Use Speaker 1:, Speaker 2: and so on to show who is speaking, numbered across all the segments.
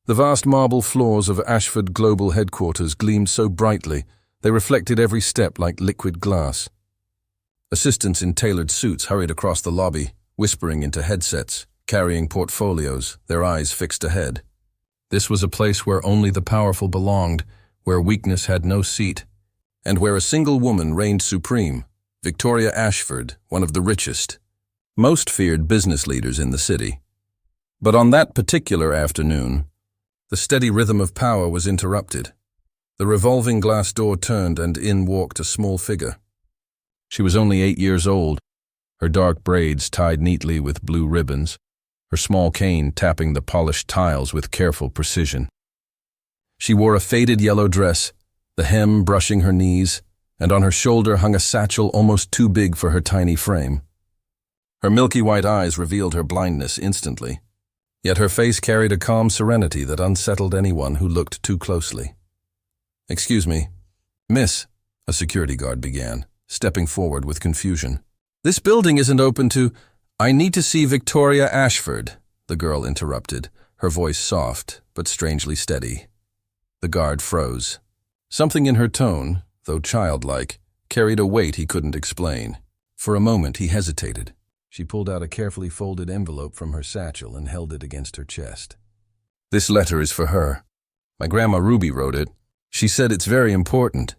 Speaker 1: The vast marble floors of Ashford Global Headquarters gleamed so brightly, they reflected every step like liquid glass. Assistants in tailored suits hurried across the lobby, whispering into headsets, carrying portfolios, their eyes fixed ahead. This was a place where only the powerful belonged, where weakness had no seat, and where a single woman reigned supreme, Victoria Ashford, one of the richest, most feared business leaders in the city. But on that particular afternoon, the steady rhythm of power was interrupted. The revolving glass door turned and in walked a small figure. She was only 8 years old, her dark braids tied neatly with blue ribbons, her small cane tapping the polished tiles with careful precision. She wore a faded yellow dress, the hem brushing her knees, and on her shoulder hung a satchel almost too big for her tiny frame. Her milky white eyes revealed her blindness instantly, yet her face carried a calm serenity that unsettled anyone who looked too closely. "Excuse me, Miss," a security guard began, stepping forward with confusion. "This building isn't open to—" "I need to see Victoria Ashford," the girl interrupted, her voice soft but strangely steady. The guard froze. Something in her tone, though childlike, carried a weight he couldn't explain. For a moment he hesitated. She pulled out a carefully folded envelope from her satchel and held it against her chest. "This letter is for her. My grandma Ruby wrote it. She said it's very important."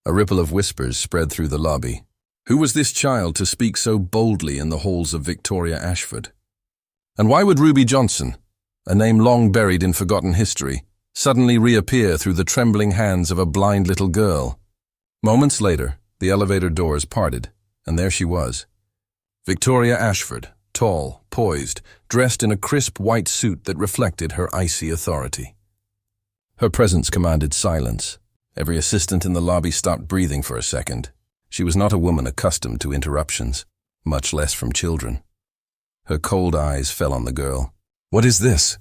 Speaker 1: A ripple of whispers spread through the lobby. Who was this child to speak so boldly in the halls of Victoria Ashford? And why would Ruby Johnson, a name long buried in forgotten history, suddenly reappear through the trembling hands of a blind little girl? Moments later, the elevator doors parted, and there she was. Victoria Ashford, tall, poised, dressed in a crisp white suit that reflected her icy authority. Her presence commanded silence. Every assistant in the lobby stopped breathing for a second. She was not a woman accustomed to interruptions, much less from children. Her cold eyes fell on the girl. "What is this?"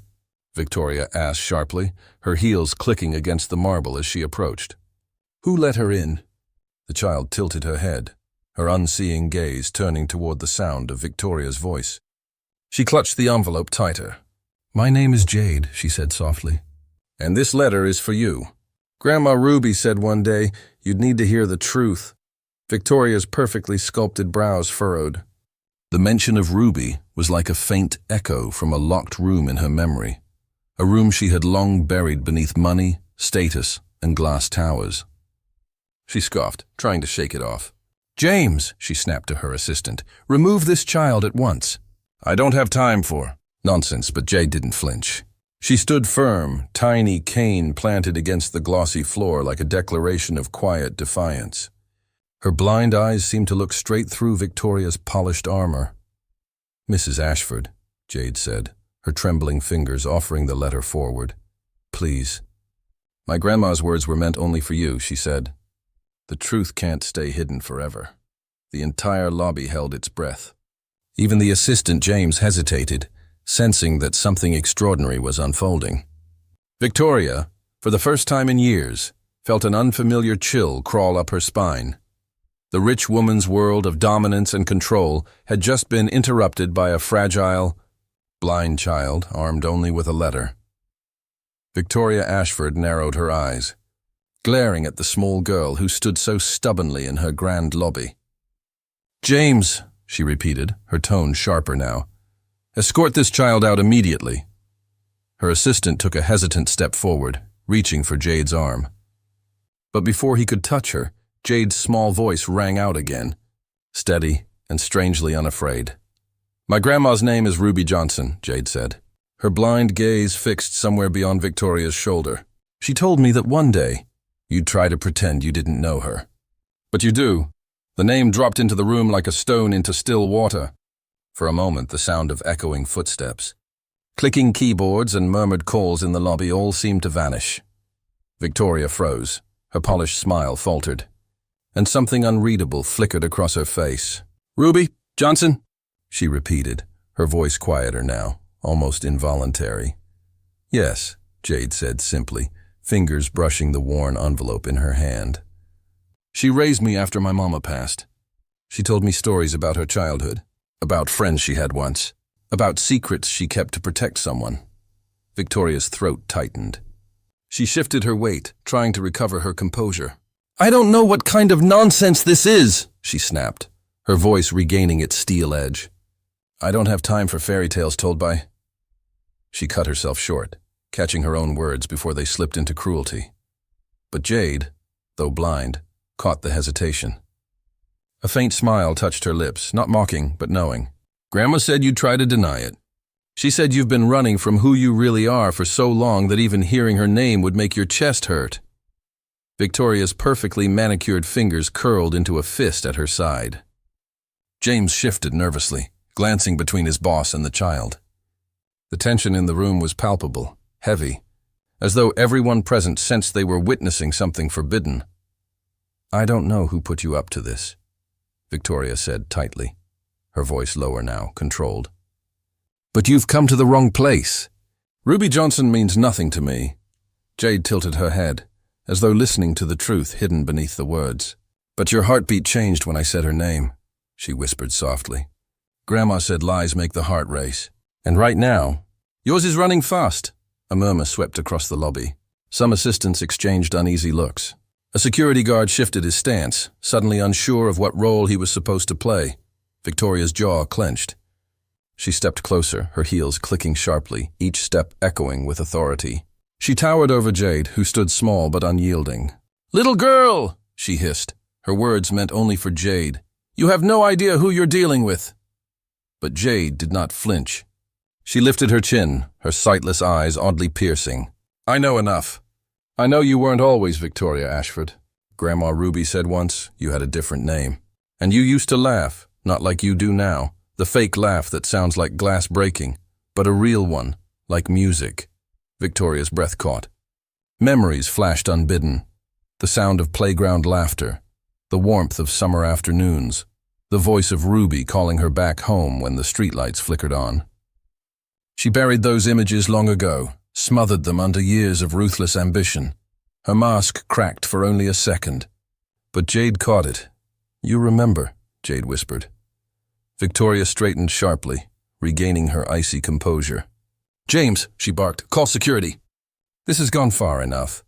Speaker 1: Victoria asked sharply, her heels clicking against the marble as she approached. "Who let her in?" The child tilted her head, her unseeing gaze turning toward the sound of Victoria's voice. She clutched the envelope tighter. "My name is Jade," she said softly. "And this letter is for you. Grandma Ruby said one day you'd need to hear the truth." Victoria's perfectly sculpted brows furrowed. The mention of Ruby was like a faint echo from a locked room in her memory, a room she had long buried beneath money, status, and glass towers. She scoffed, trying to shake it off. "James," she snapped to her assistant, "remove this child at once." "I don't have time for—" Nonsense, but Jade didn't flinch. She stood firm, tiny cane planted against the glossy floor like a declaration of quiet defiance. Her blind eyes seemed to look straight through Victoria's polished armor. "Mrs. Ashford," Jade said, her trembling fingers offering the letter forward. "Please." "My grandma's words were meant only for you," she said. "The truth can't stay hidden forever." The entire lobby held its breath. Even the assistant James hesitated, sensing that something extraordinary was unfolding. Victoria, for the first time in years, felt an unfamiliar chill crawl up her spine. The rich woman's world of dominance and control had just been interrupted by a fragile, blind child armed only with a letter. Victoria Ashford narrowed her eyes, glaring at the small girl who stood so stubbornly in her grand lobby. "James," she repeated, her tone sharper now, "escort this child out immediately." Her assistant took a hesitant step forward, reaching for Jade's arm. But before he could touch her, Jade's small voice rang out again, steady and strangely unafraid. "My grandma's name is Ruby Johnson," Jade said, her blind gaze fixed somewhere beyond Victoria's shoulder. "She told me that one day you'd try to pretend you didn't know her. But you do." The name dropped into the room like a stone into still water. For a moment, the sound of echoing footsteps, clicking keyboards and murmured calls in the lobby all seemed to vanish. Victoria froze, her polished smile faltered, and something unreadable flickered across her face. "Ruby Johnson?" she repeated, her voice quieter now, almost involuntary. "Yes," Jade said simply, fingers brushing the worn envelope in her hand. "She raised me after my mama passed. She told me stories about her childhood, about friends she had once, about secrets she kept to protect someone. Victoria's throat tightened. She shifted her weight, trying to recover her composure. "I don't know what kind of nonsense this is," she snapped, her voice regaining its steel edge. "I don't have time for fairy tales told by—" She cut herself short, catching her own words before they slipped into cruelty. But Jade, though blind, caught the hesitation. A faint smile touched her lips, not mocking, but knowing. "Grandma said you'd try to deny it. She said you've been running from who you really are for so long that even hearing her name would make your chest hurt." Victoria's perfectly manicured fingers curled into a fist at her side. James shifted nervously, glancing between his boss and the child. The tension in the room was palpable, heavy, as though everyone present sensed they were witnessing something forbidden. "I don't know who put you up to this," Victoria said tightly, her voice lower now, controlled. "But you've come to the wrong place. Ruby Johnson means nothing to me." Jade tilted her head, as though listening to the truth hidden beneath the words. "But your heartbeat changed when I said her name," she whispered softly. "Grandma said lies make the heart race. And right now, yours is running fast." A murmur swept across the lobby. Some assistants exchanged uneasy looks. A security guard shifted his stance, suddenly unsure of what role he was supposed to play. Victoria's jaw clenched. She stepped closer, her heels clicking sharply, each step echoing with authority. She towered over Jade, who stood small but unyielding. "Little girl!" she hissed. Her words meant only for Jade. "You have no idea who you're dealing with." But Jade did not flinch. She lifted her chin, her sightless eyes oddly piercing. "I know enough. I know you weren't always Victoria Ashford. Grandma Ruby said once you had a different name. And you used to laugh, not like you do now, the fake laugh that sounds like glass breaking, but a real one, like music." Victoria's breath caught. Memories flashed unbidden. The sound of playground laughter, the warmth of summer afternoons, the voice of Ruby calling her back home when the streetlights flickered on. She buried those images long ago, smothered them under years of ruthless ambition. Her mask cracked for only a second. But Jade caught it. "You remember," Jade whispered. Victoria straightened sharply, regaining her icy composure. "James," she barked, "call security." This has gone far enough.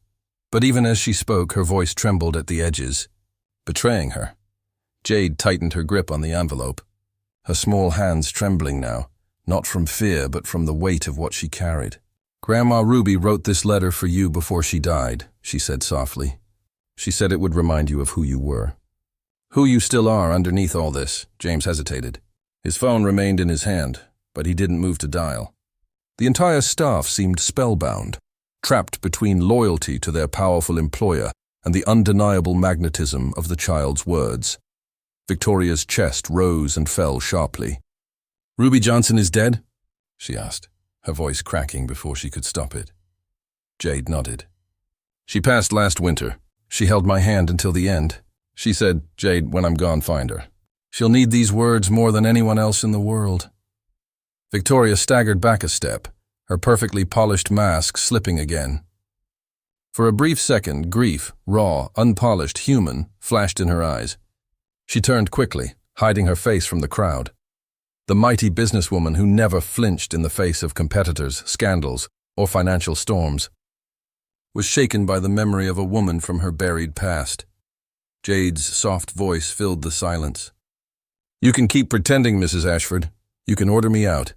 Speaker 1: But even as she spoke, her voice trembled at the edges, betraying her. Jade tightened her grip on the envelope, her small hands trembling now, not from fear but from the weight of what she carried. "Grandma Ruby wrote this letter for you before she died," she said softly. "She said it would remind you of who you were. Who you still are underneath all this." James hesitated. His phone remained in his hand, but he didn't move to dial. The entire staff seemed spellbound, trapped between loyalty to their powerful employer and the undeniable magnetism of the child's words. Victoria's chest rose and fell sharply. "Ruby Johnson is dead?" she asked, her voice cracking before she could stop it. Jade nodded. "She passed last winter. She held my hand until the end. She said, 'Jade, when I'm gone, find her. She'll need these words more than anyone else in the world.'" Victoria staggered back a step, her perfectly polished mask slipping again. For a brief second, grief, raw, unpolished, human, flashed in her eyes. She turned quickly, hiding her face from the crowd. The mighty businesswoman who never flinched in the face of competitors, scandals, or financial storms, was shaken by the memory of a woman from her buried past. Jade's soft voice filled the silence. "You can keep pretending, Mrs. Ashford. You can order me out.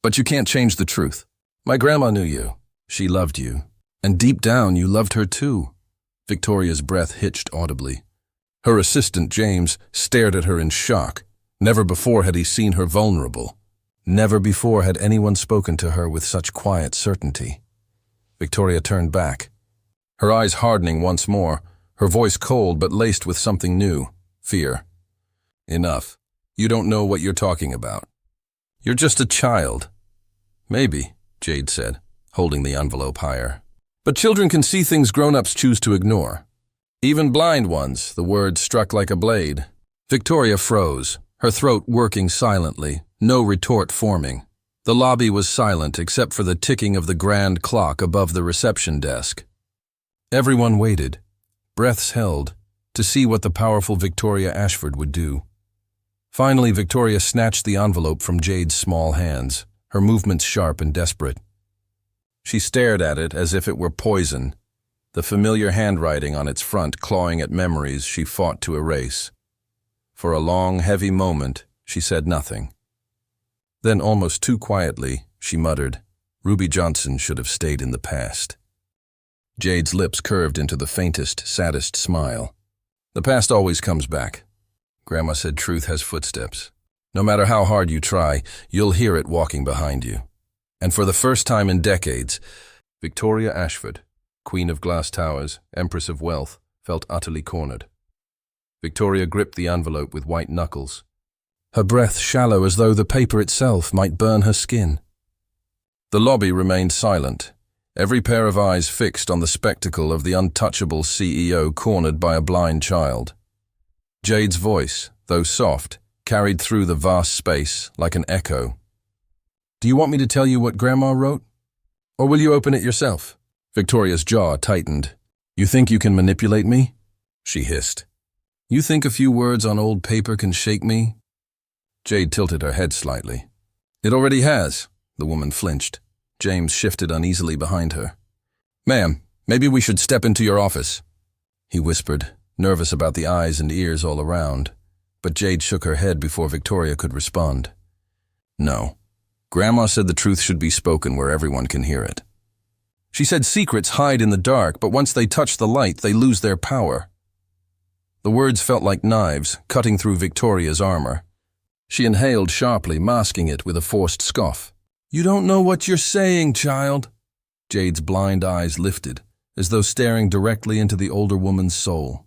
Speaker 1: But you can't change the truth. My grandma knew you. She loved you. And deep down, you loved her too." Victoria's breath hitched audibly. Her assistant, James, stared at her in shock. Never before had he seen her vulnerable. Never before had anyone spoken to her with such quiet certainty. Victoria turned back, her eyes hardening once more, her voice cold but laced with something new, fear. "Enough. You don't know what you're talking about. You're just a child." "Maybe," Jade said, holding the envelope higher. "But children can see things grown-ups choose to ignore. Even blind ones," the word struck like a blade. Victoria froze, her throat working silently, no retort forming. The lobby was silent except for the ticking of the grand clock above the reception desk. Everyone waited, breaths held, to see what the powerful Victoria Ashford would do. Finally, Victoria snatched the envelope from Jade's small hands, her movements sharp and desperate. She stared at it as if it were poison, the familiar handwriting on its front clawing at memories she fought to erase. For a long, heavy moment, she said nothing. Then, almost too quietly, she muttered, "Ruby Johnson should have stayed in the past." Jade's lips curved into the faintest, saddest smile. "The past always comes back." Grandma said truth has footsteps. No matter how hard you try, you'll hear it walking behind you. And for the first time in decades, Victoria Ashford, Queen of Glass Towers, Empress of Wealth, felt utterly cornered. Victoria gripped the envelope with white knuckles, her breath shallow as though the paper itself might burn her skin. The lobby remained silent, every pair of eyes fixed on the spectacle of the untouchable CEO cornered by a blind child. Jade's voice, though soft, carried through the vast space like an echo. "Do you want me to tell you what Grandma wrote? Or will you open it yourself?" Victoria's jaw tightened. "You think you can manipulate me?" she hissed. "You think a few words on old paper can shake me?" Jade tilted her head slightly. "It already has." The woman flinched. James shifted uneasily behind her. "Ma'am, maybe we should step into your office," he whispered, nervous about the eyes and ears all around. But Jade shook her head before Victoria could respond. "No. Grandma said the truth should be spoken where everyone can hear it. She said secrets hide in the dark, but once they touch the light, they lose their power." The words felt like knives, cutting through Victoria's armor. She inhaled sharply, masking it with a forced scoff. "You don't know what you're saying, child." Jade's blind eyes lifted, as though staring directly into the older woman's soul.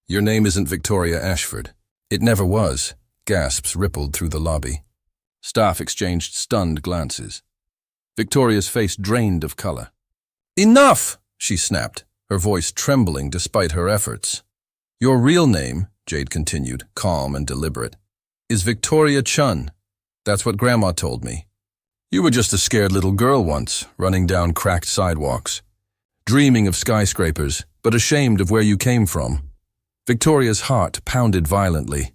Speaker 1: "Your name isn't Victoria Ashford. It never was." Gasps rippled through the lobby. Staff exchanged stunned glances. Victoria's face drained of color. "Enough!" she snapped, her voice trembling despite her efforts. "Your real name," Jade continued, calm and deliberate, "is Victoria Chun. That's what Grandma told me. You were just a scared little girl once, running down cracked sidewalks, dreaming of skyscrapers, but ashamed of where you came from." Victoria's heart pounded violently,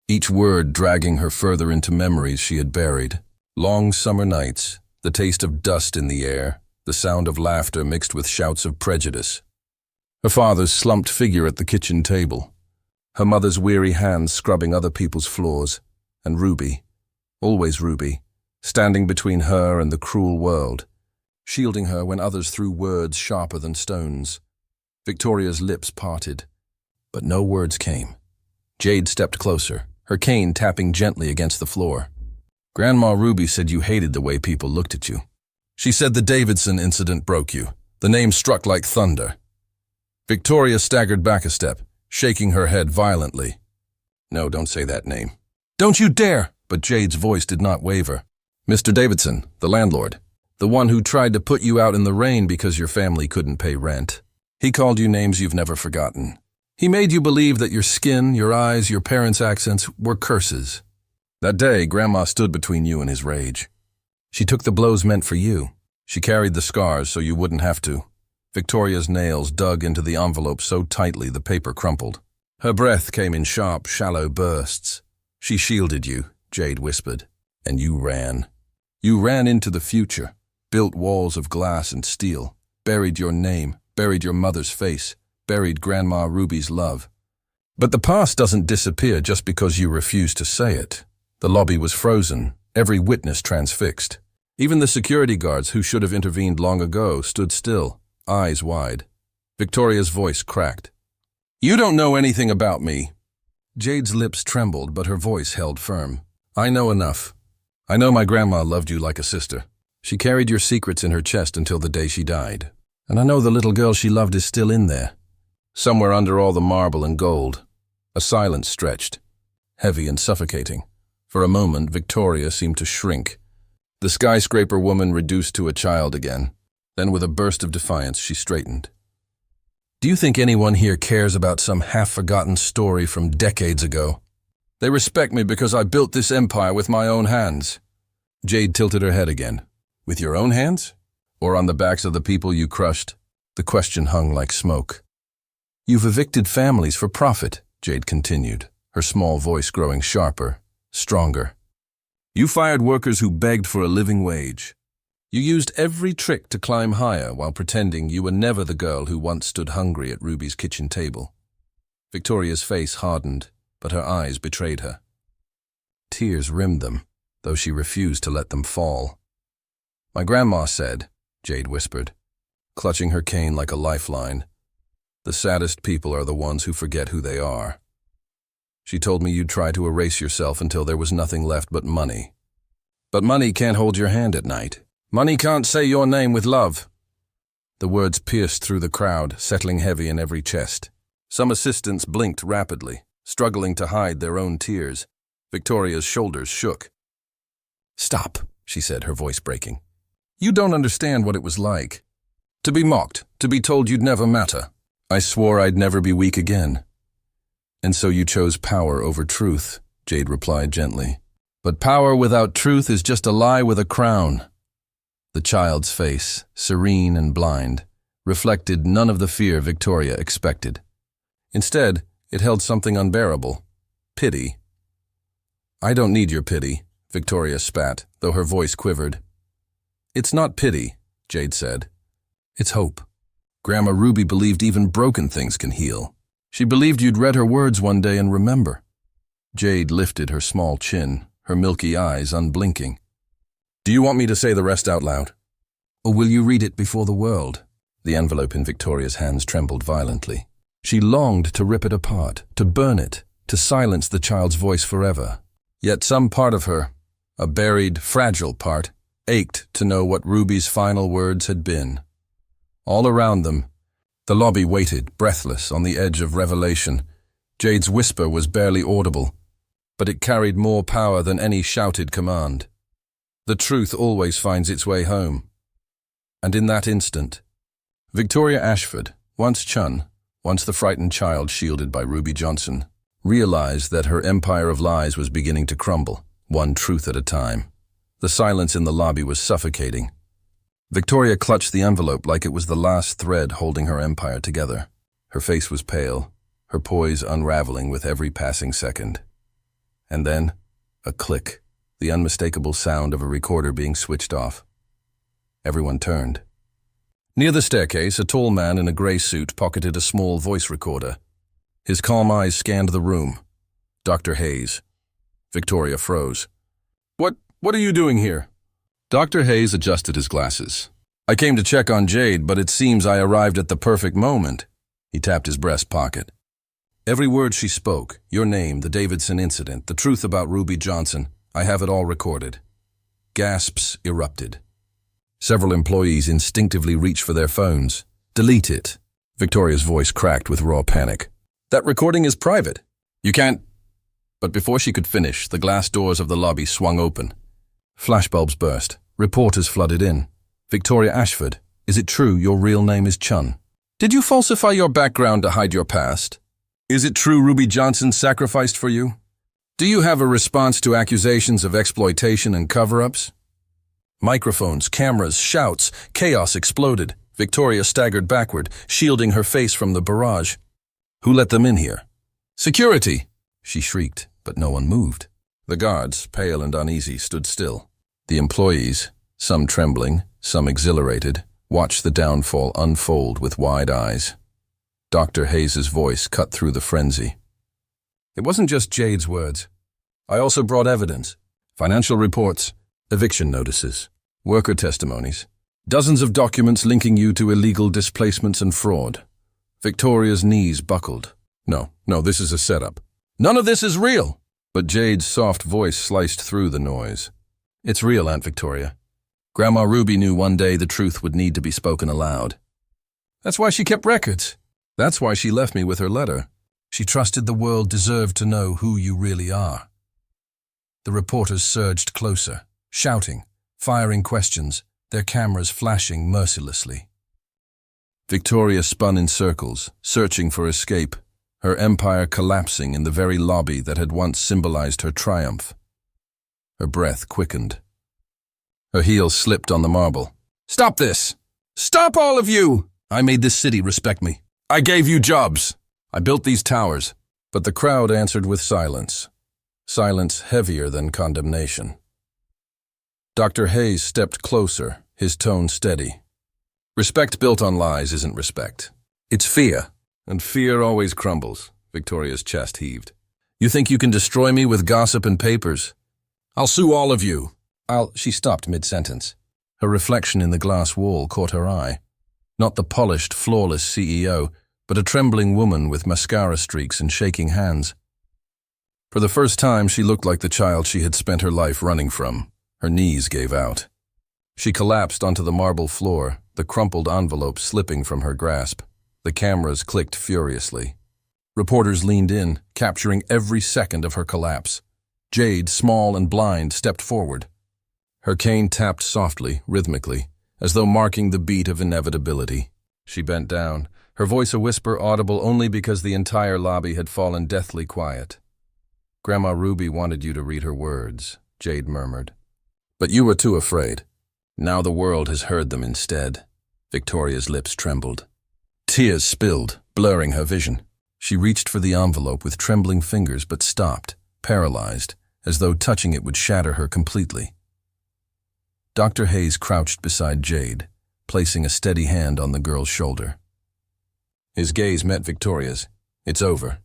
Speaker 1: each word dragging her further into memories she had buried. Long summer nights, the taste of dust in the air, the sound of laughter mixed with shouts of prejudice. Her father's slumped figure at the kitchen table, her mother's weary hands scrubbing other people's floors, and Ruby, always Ruby, standing between her and the cruel world, shielding her when others threw words sharper than stones. Victoria's lips parted, but no words came. Jade stepped closer, her cane tapping gently against the floor. "Grandma Ruby said you hated the way people looked at you. She said the Davidson incident broke you. The name struck like thunder." Victoria staggered back a step, shaking her head violently. "No, don't say that name." "Don't you dare!" But Jade's voice did not waver. "Mr. Davidson, the landlord, the one who tried to put you out in the rain because your family couldn't pay rent. He called you names you've never forgotten. He made you believe that your skin, your eyes, your parents' accents were curses. That day, Grandma stood between you and his rage. She took the blows meant for you. She carried the scars so you wouldn't have to." Victoria's nails dug into the envelope so tightly the paper crumpled. Her breath came in sharp, shallow bursts. "She shielded you," Jade whispered, "and you ran. You ran into the future, built walls of glass and steel, buried your name, buried your mother's face, buried Grandma Ruby's love. But the past doesn't disappear just because you refuse to say it." The lobby was frozen, every witness transfixed. Even the security guards who should have intervened long ago stood still, eyes wide. Victoria's voice cracked. "You don't know anything about me." Jade's lips trembled, but her voice held firm. "I know enough. I know my grandma loved you like a sister. She carried your secrets in her chest until the day she died. And I know the little girl she loved is still in there, somewhere under all the marble and gold." A silence stretched, heavy and suffocating. For a moment, Victoria seemed to shrink, the skyscraper woman reduced to a child again. Then with a burst of defiance, she straightened. "Do you think anyone here cares about some half-forgotten story from decades ago? They respect me because I built this empire with my own hands." Jade tilted her head again. "With your own hands? Or on the backs of the people you crushed?" The question hung like smoke. "You've evicted families for profit," Jade continued, her small voice growing sharper, stronger. "You fired workers who begged for a living wage. You used every trick to climb higher while pretending you were never the girl who once stood hungry at Ruby's kitchen table. Victoria's face hardened, but her eyes betrayed her. Tears rimmed them, though she refused to let them fall. "My grandma said," Jade whispered, clutching her cane like a lifeline, "the saddest people are the ones who forget who they are. She told me you'd try to erase yourself until there was nothing left but money. But money can't hold your hand at night. Money can't say your name with love." The words pierced through the crowd, settling heavy in every chest. Some assistants blinked rapidly, struggling to hide their own tears. Victoria's shoulders shook. "Stop," she said, her voice breaking. "You don't understand what it was like. To be mocked, to be told you'd never matter. I swore I'd never be weak again." "And so you chose power over truth," Jade replied gently. "But power without truth is just a lie with a crown." The child's face, serene and blind, reflected none of the fear Victoria expected. Instead, it held something unbearable: pity. "I don't need your pity," Victoria spat, though her voice quivered. "It's not pity," Jade said. "It's hope. Grandma Ruby believed even broken things can heal. She believed you'd read her words one day and remember." Jade lifted her small chin, her milky eyes unblinking. "Do you want me to say the rest out loud? Or will you read it before the world?" The envelope in Victoria's hands trembled violently. She longed to rip it apart, to burn it, to silence the child's voice forever. Yet some part of her, a buried, fragile part, ached to know what Ruby's final words had been. All around them, the lobby waited, breathless, on the edge of revelation. Jade's whisper was barely audible, but it carried more power than any shouted command. The truth always finds its way home. And in that instant, Victoria Ashford, once Chun, once the frightened child shielded by Ruby Johnson, realized that her empire of lies was beginning to crumble, one truth at a time. The silence in the lobby was suffocating. Victoria clutched the envelope like it was the last thread holding her empire together. Her face was pale, her poise unraveling with every passing second. And then, a click, the unmistakable sound of a recorder being switched off. Everyone turned. Near the staircase, a tall man in a gray suit pocketed a small voice recorder. His calm eyes scanned the room. Dr. Hayes. Victoria froze. What are you doing here?" Dr. Hayes adjusted his glasses. "I came to check on Jade, but it seems I arrived at the perfect moment." He tapped his breast pocket. "Every word she spoke, your name, the Davidson incident, the truth about Ruby Johnson, I have it all recorded." Gasps erupted. Several employees instinctively reached for their phones. "Delete it." Victoria's voice cracked with raw panic. "That recording is private. You can't—" But before she could finish, the glass doors of the lobby swung open. Flashbulbs burst. Reporters flooded in. "Victoria Ashford, is it true your real name is Chun? Did you falsify your background to hide your past? Is it true Ruby Johnson sacrificed for you? Do you have a response to accusations of exploitation and cover-ups?" Microphones, cameras, shouts, chaos exploded. Victoria staggered backward, shielding her face from the barrage. "Who let them in here?" "Security!" she shrieked, but no one moved. The guards, pale and uneasy, stood still. The employees, some trembling, some exhilarated, watched the downfall unfold with wide eyes. Dr. Hayes's voice cut through the frenzy. "It wasn't just Jade's words. I also brought evidence. Financial reports, eviction notices, worker testimonies, dozens of documents linking you to illegal displacements and fraud." Victoria's knees buckled. No, this is a setup. "None of this is real!" But Jade's soft voice sliced through the noise. "It's real, Aunt Victoria. Grandma Ruby knew one day the truth would need to be spoken aloud. That's why she kept records. That's why she left me with her letter. She trusted the world deserved to know who you really are." The reporters surged closer, shouting, firing questions, their cameras flashing mercilessly. Victoria spun in circles, searching for escape, her empire collapsing in the very lobby that had once symbolized her triumph. Her breath quickened. Her heels slipped on the marble. "Stop this! Stop, all of you! I made this city respect me. I gave you jobs. I built these towers." But the crowd answered with silence. Silence heavier than condemnation. Dr. Hayes stepped closer, his tone steady. Respect built on lies isn't respect. It's fear, and fear always crumbles. Victoria's chest heaved. You think you can destroy me with gossip and papers? I'll sue all of you. She stopped mid-sentence. Her reflection in the glass wall caught her eye. Not the polished, flawless CEO, but a trembling woman with mascara streaks and shaking hands. For the first time, she looked like the child she had spent her life running from. Her knees gave out. She collapsed onto the marble floor, the crumpled envelope slipping from her grasp. The cameras clicked furiously. Reporters leaned in, capturing every second of her collapse. Jade, small and blind, stepped forward. Her cane tapped softly, rhythmically, as though marking the beat of inevitability. She bent down, her voice a whisper audible only because the entire lobby had fallen deathly quiet. Grandma Ruby wanted you to read her words, Jade murmured. But you were too afraid. Now the world has heard them instead. Victoria's lips trembled. Tears spilled, blurring her vision. She reached for the envelope with trembling fingers but stopped, paralyzed, as though touching it would shatter her completely. Dr. Hayes crouched beside Jade, placing a steady hand on the girl's shoulder. His gaze met Victoria's. It's over.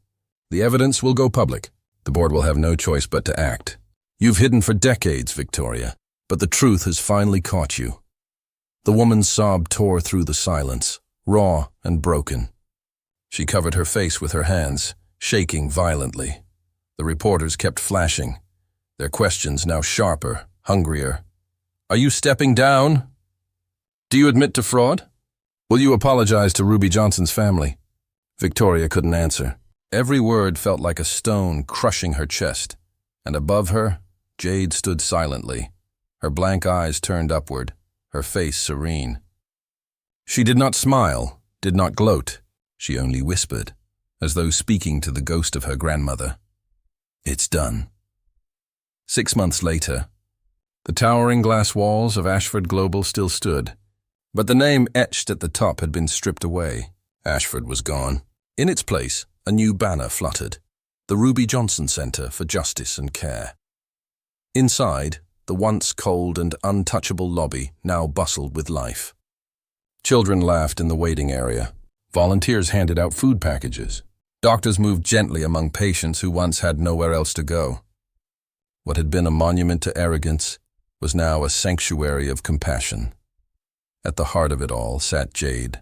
Speaker 1: The evidence will go public. The board will have no choice but to act. You've hidden for decades, Victoria, but the truth has finally caught you. The woman's sob tore through the silence, raw and broken. She covered her face with her hands, shaking violently. The reporters kept flashing, their questions now sharper, hungrier. Are you stepping down? Do you admit to fraud? Will you apologize to Ruby Johnson's family? Victoria couldn't answer. Every word felt like a stone crushing her chest, and above her, Jade stood silently, her blank eyes turned upward, her face serene. She did not smile, did not gloat. She only whispered, as though speaking to the ghost of her grandmother. It's done. 6 months later, the towering glass walls of Ashford Global still stood, but the name etched at the top had been stripped away. Ashford was gone. In its place, a new banner fluttered, the Ruby Johnson Center for Justice and Care. Inside, the once cold and untouchable lobby now bustled with life. Children laughed in the waiting area. Volunteers handed out food packages. Doctors moved gently among patients who once had nowhere else to go. What had been a monument to arrogance was now a sanctuary of compassion. At the heart of it all sat Jade.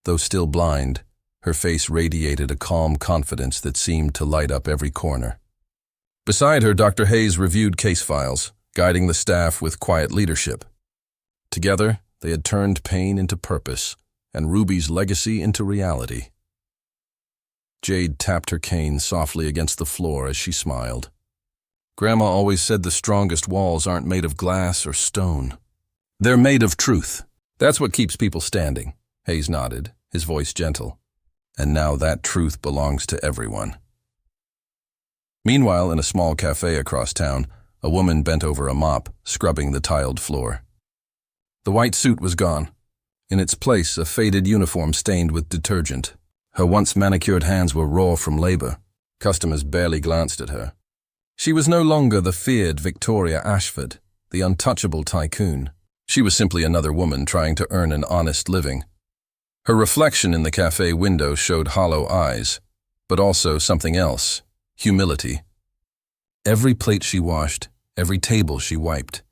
Speaker 1: Though still blind, her face radiated a calm confidence that seemed to light up every corner. Beside her, Dr. Hayes reviewed case files, guiding the staff with quiet leadership. Together, they had turned pain into purpose, and Ruby's legacy into reality. Jade tapped her cane softly against the floor as she smiled. Grandma always said the strongest walls aren't made of glass or stone. They're made of truth. That's what keeps people standing. Hayes nodded, his voice gentle. And now that truth belongs to everyone. Meanwhile, in a small cafe across town, a woman bent over a mop, scrubbing the tiled floor. The white suit was gone. In its place, a faded uniform stained with detergent. Her once manicured hands were raw from labor. Customers barely glanced at her. She was no longer the feared Victoria Ashford, the untouchable tycoon. She was simply another woman trying to earn an honest living. Her reflection in the cafe window showed hollow eyes, but also something else, humility. Every plate she washed, every table she wiped,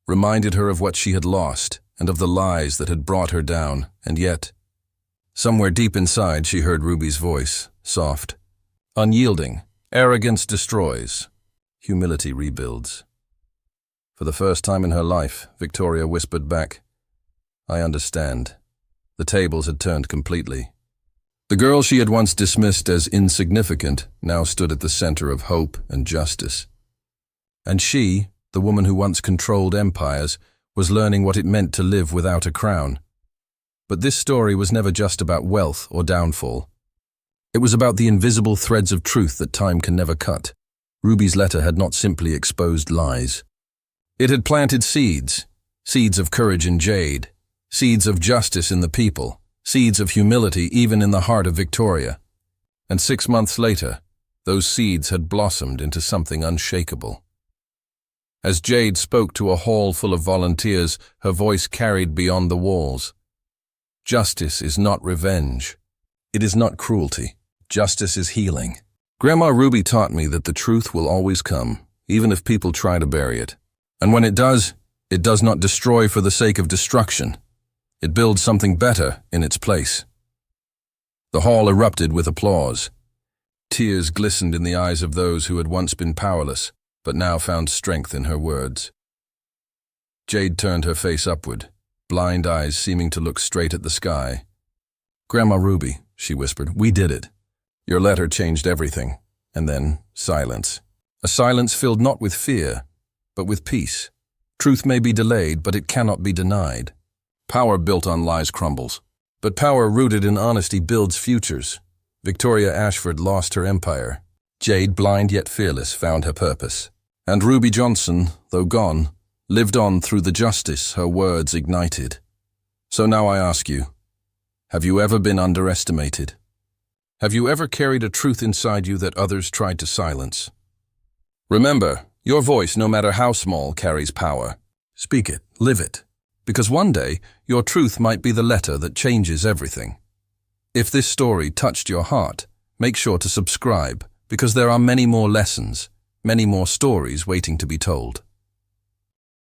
Speaker 1: reminded her of what she had lost and of the lies that had brought her down, and yet, somewhere deep inside she heard Ruby's voice, soft, unyielding. Arrogance destroys, humility rebuilds. For the first time in her life, Victoria whispered back, I understand. The tables had turned completely. The girl she had once dismissed as insignificant now stood at the center of hope and justice. And she, the woman who once controlled empires, was learning what it meant to live without a crown. But this story was never just about wealth or downfall. It was about the invisible threads of truth that time can never cut. Ruby's letter had not simply exposed lies. It had planted seeds, seeds of courage in Jade, seeds of justice in the people, seeds of humility even in the heart of Victoria. And 6 months later, those seeds had blossomed into something unshakable. As Jade spoke to a hall full of volunteers, her voice carried beyond the walls. Justice is not revenge. It is not cruelty. Justice is healing. Grandma Ruby taught me that the truth will always come, even if people try to bury it. And when it does not destroy for the sake of destruction. It builds something better in its place. The hall erupted with applause. Tears glistened in the eyes of those who had once been powerless, but now found strength in her words. Jade turned her face upward, blind eyes seeming to look straight at the sky. "Grandma Ruby," she whispered, "we did it. Your letter changed everything." And then silence. A silence filled not with fear, but with peace. Truth may be delayed, but it cannot be denied. Power built on lies crumbles, but power rooted in honesty builds futures. Victoria Ashford lost her empire. Jade, blind yet fearless, found her purpose. And Ruby Johnson, though gone, lived on through the justice her words ignited. So now I ask you, have you ever been underestimated? Have you ever carried a truth inside you that others tried to silence? Remember, your voice, no matter how small, carries power. Speak it, live it, because one day your truth might be the letter that changes everything. If this story touched your heart, make sure to subscribe, because there are many more lessons, many more stories waiting to be told.